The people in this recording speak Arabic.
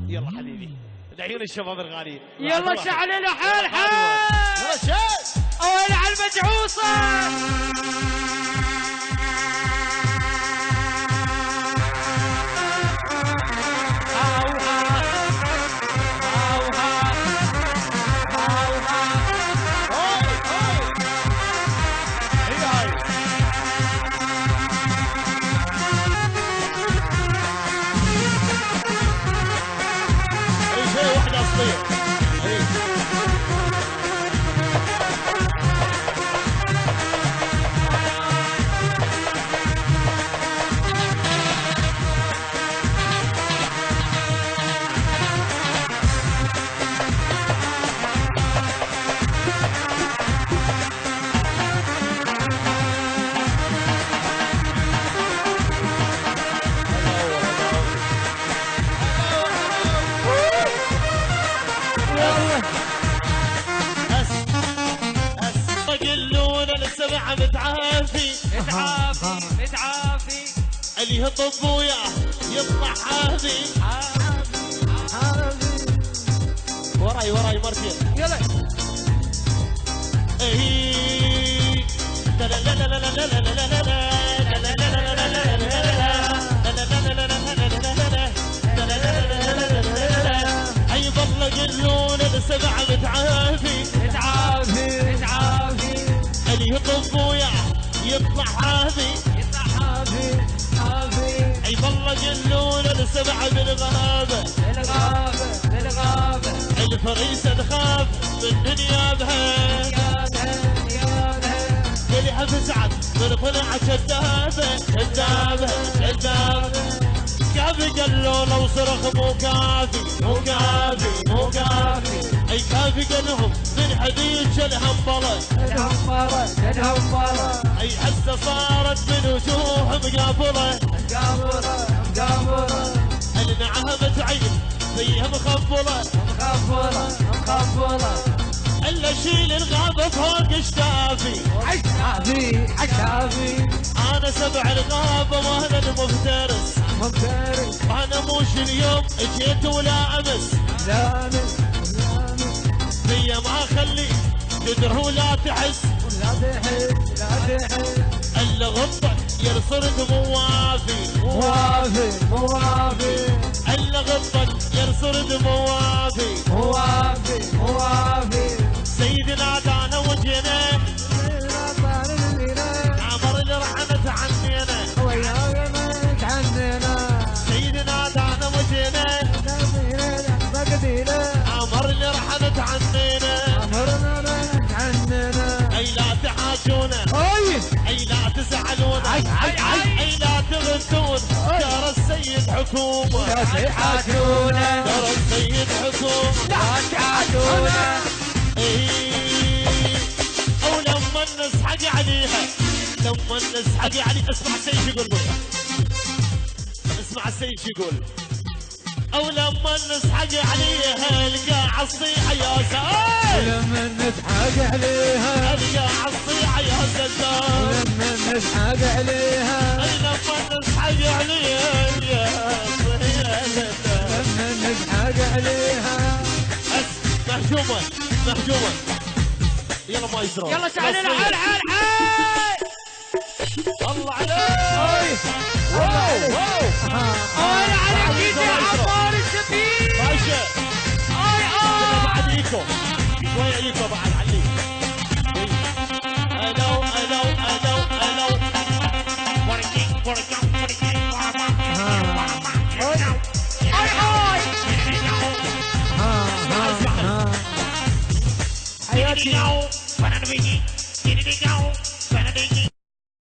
يلا حبيبي لعيون الشباب الغالي يلا شعلنا حال حال يلا شيل وين على المجعوصة متعافي اللي يهطب وياه يطلع حافي وراي مرتين يلا لا لا لا لا لا لا لا لا لا اي ظل قلون السبع متعافي اللي يهطب وياه يطلع حافي اي والله قلون السبع بالغابة الفريسة تخاف من نيابها قلعها فزعت من طلع كذابة كافي قالوا لو صرخ مو كافي اي كافي قالهم من حديد الهمبلة اي حسه صارت من وجوه مقابلة النعامة عين فيها مخبلة الا شيل الغابة فوق اشتافي انا سبع الغابة وانا المفترس انا موش اليوم اجيت ولا امس فيا ما اخلي تدره ولا تحس الا غطك يرصد موافي الا غطك يرصد موافي سيدنا دانا وجينا عمر اللي رحمت عنينا سيدنا دانا وجينا عمر اللي رحمت عنينا اي لا تحاجونا اي لا تزعلونا اي لا تغثون ترى السيد حكومة ترى السيد حكومة لا تحاجونا او لما نسحق عليها اسمع السيد يقول اسمع السيد يقول او لما نسحق عليها القى عالصيحة يا سائل لما نسحق عليها القى عالصيحة يا سداد لما نسحق عليها يا لما نسحق عليها محجومة يلا ما يسرون يلا شعلنا حال الله عليك واو انا على كيد يا عبار السفير باشا بعد ايكو شوية ايكو بعد عليك الو حياتي